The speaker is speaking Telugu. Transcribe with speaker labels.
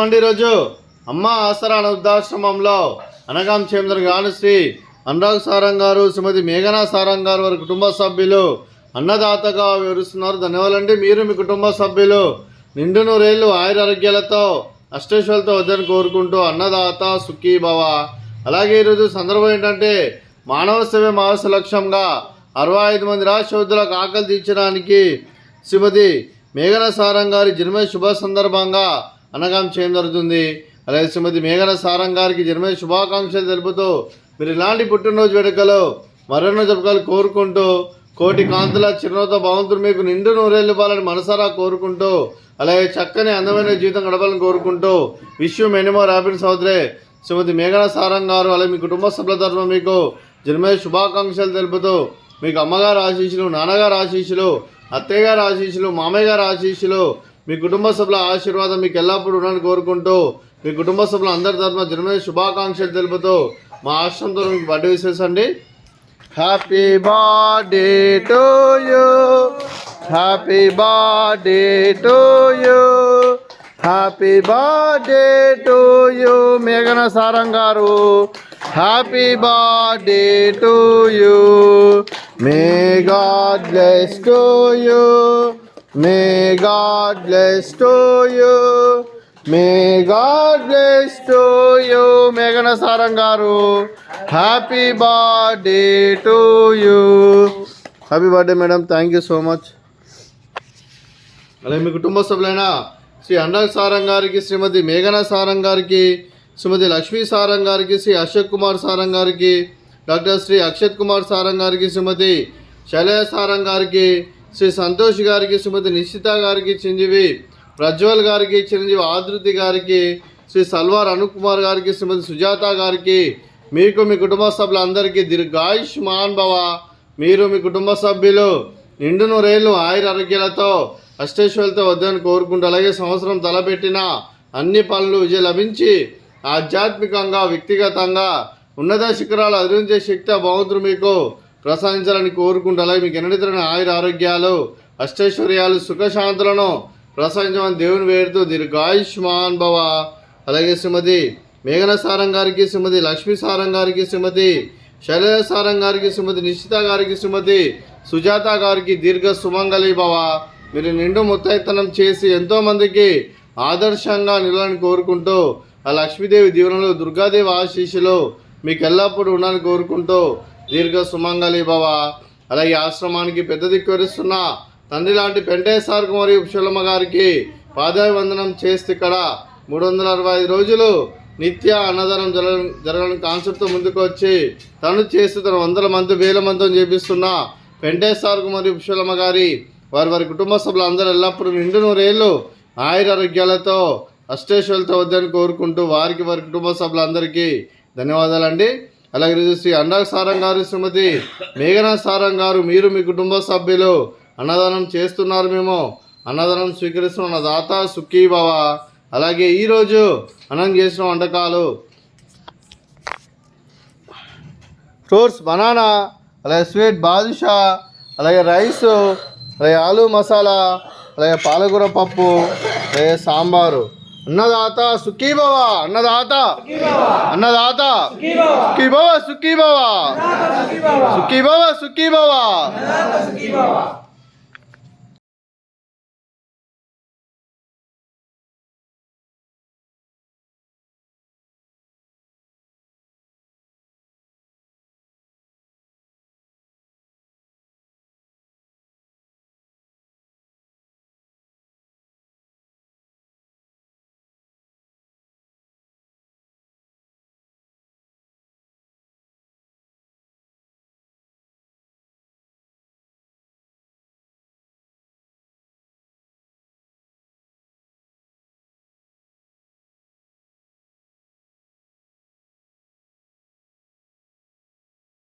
Speaker 1: ఈరోజు అమ్మ ఆసరా వృద్ధాశ్రమంలో అనగాం చేమదర్ గాను శ్రీ అనురాగ్ సారంగ్ గారు, శ్రీమతి మేఘనా సారంగ్ గారు వారి కుటుంబ సభ్యులు అన్నదాతగా వివరిస్తున్నారు. ధన్యవాదాలండి. మీరు మీ కుటుంబ సభ్యులు నిండు నూరేళ్లు ఆయురారోగ్యాలతో అష్టైశ్వర్యాలతో వద్దని కోరుకుంటూ అన్నదాత సుఖీ భవ. అలాగే ఈరోజు సందర్భం ఏంటంటే మానవ సేవ మానస లక్ష్యంగా 65 మంది రాష్ట్రోద్యులకు ఆకలి తీర్చడానికి శ్రీమతి మేఘనా సారంగ్ గారి జన్మ శుభ సందర్భంగా అనగాం చేయడం జరుగుతుంది. అలాగే శ్రీమతి మేఘనా సారంగ్ గారికి జన్మ శుభాకాంక్షలు తెలుపుతూ మీరు ఇలాంటి పుట్టినరోజు వేడుకలు మరెన్నో జరుపుకోవాలని కోరుకుంటూ కోటి కాంతుల చిరునవ్వుతో భగవంతుడు మీకు నిండు నూరేళ్ళు ఇవ్వాలని మనసారా కోరుకుంటూ అలాగే చక్కని అందమైన జీవితం గడపాలని కోరుకుంటూ wish you many more happiness అవుతాయి. శ్రీమతి మేఘనా సారంగ్ గారు అలాగే మీ కుటుంబ సభ్యుల తరఫున మీకు జన్మ శుభాకాంక్షలు తెలుపుతూ మీకు అమ్మగారు ఆశీస్సులు, నాన్నగారు ఆశీస్సులు, అత్తయ్య గారు ఆశీస్సులు, మామయ్య గారు ఆశీస్సులు, మీ కుటుంబ సభ్యుల ఆశీర్వాదం మీకు ఎల్లప్పుడూ ఉండాలని కోరుకుంటూ మీ కుటుంబ సభ్యులు అందరి తరఫున జన్మ శుభాకాంక్షలు తెలుపుతూ మా ఆశ్రమంతో మీకు బర్త్డే విషెస్ అండి. Happy birthday to you, happy birthday to you, happy birthday to you మేఘనా సారంగ్ గారు. Happy birthday to you. May God bless to you, may God bless to you, may God bless to you మేఘనా సారంగ్ గారు. Happy birthday to you. Happy birthday madam, thank you so much. అలాగే మీ కుటుంబ సభ్యులైన శ్రీ అనురాగ్ సారంగ్ గారికి, శ్రీమతి మేఘనా సారంగ్ గారికి, శ్రీమతి లక్ష్మీ సారంగ్ గారికి, శ్రీ అశోక్ కుమార్ సారంగ్ గారికి, డాక్టర్ శ్రీ అక్షత్ కుమార్ సారంగ్ గారికి, శ్రీమతి శైలజ సారంగ్ గారికి, శ్రీ సంతోష్ గారికి, శ్రీమతి నిశ్చిత గారికి, చిరంజీవి ప్రజ్వల్ గారికి, చిరంజీవి ఆదృతి గారికి, శ్రీ సల్వార్ అనుప్ కుమార్ గారికి, శ్రీమతి సుజాత గారికి, మీకు మీ కుటుంబ సభ్యులందరికీ దీర్ఘాయుష్మాన్ భవ. మీరు మీ కుటుంబ సభ్యులు నిండు నూరేళ్ళు ఆయురారోగ్యాలతో అష్టైశ్వర్యాలతో వద్దని కోరుకుంటూ అలాగే సంవత్సరం తలపెట్టిన అన్ని పనులు విజయం లభించి ఆధ్యాత్మికంగా వ్యక్తిగతంగా ఉన్నత శిఖరాలు అధిరించే శక్తి భగవంతుడు మీకు ప్రసాదించాలని కోరుకుంటూ అలాగే మీకు ఎన్నడితరని ఆయుర ఆరోగ్యాలు అష్టైశ్వర్యాలు సుఖశాంతులను ప్రసాదించమని దేవుని వేడుతూ దీర్ఘాయుష్మాన్ భవ. అలాగే శ్రీమతి మేఘనా సారంగ్ గారికి, శ్రీమతి లక్ష్మీ సారంగ్ గారికి, శ్రీమతి శైలజ సారంగ్ గారికి, శ్రీమతి నిశ్చిత గారికి, శ్రీమతి సుజాత గారికి దీర్ఘ సుమంగళి భవ. మీరు నిండు ముత్తైతనం చేసి ఎంతోమందికి ఆదర్శంగా నిలవాలని కోరుకుంటూ ఆ లక్ష్మీదేవి దీవెనలు, దుర్గాదేవి ఆశీస్సులు మీకు ఎల్లప్పుడూ ఉండాలని కోరుకుంటూ దీర్ఘ సుమంగళి భవ. అలాగే ఆశ్రమానికి పెద్ద దిక్కువరిస్తున్న తండ్రి లాంటి పెంటేశ్వర మరియు పుష్పలమ్మ గారికి పాదాభివందనం చేస్తే ఇక్కడ 365 రోజులు నిత్య అన్నదానం జరగడానికి కాన్సెప్ట్తో ముందుకు వచ్చి తను చేస్తూ తన 100 మంది 1000 మందితో చేపిస్తున్న పెంటేశ్వర మరియు పుష్పలమ్మ గారి వారి కుటుంబ సభ్యులు అందరూ ఎల్లప్పుడూ నిండు నూరేళ్ళు ఆయురారోగ్యాలతో అష్టైశ్వర్యాలతో వద్దని కోరుకుంటూ వారి కుటుంబ సభ్యులందరికీ ధన్యవాదాలండి. అలాగే శ్రీ అనురాగ్ సారంగ్ గారు, శ్రీమతి మేఘనా సారంగ్ గారు, మీరు మీ కుటుంబ సభ్యులు అన్నదానం చేస్తున్నారు. మేము అన్నదానం స్వీకరిస్తున్న దాత సుఖీ భవ. అలాగే ఈరోజు అన్నం చేసిన వంటకాలు ఫ్రూట్స్ బనానా, అలాగే స్వీట్ బాదుషా, అలాగే రైస్, అలాగే ఆలు మసాలా, అలాగే పాలకూర పప్పు, అలాగే సాంబారు. అన్నదాత సుఖీ భవ, అన్నదాత అన్నదాత సుఖీ భవ, సుఖీ భవ, సుఖీ భవ, సుఖీ భవ.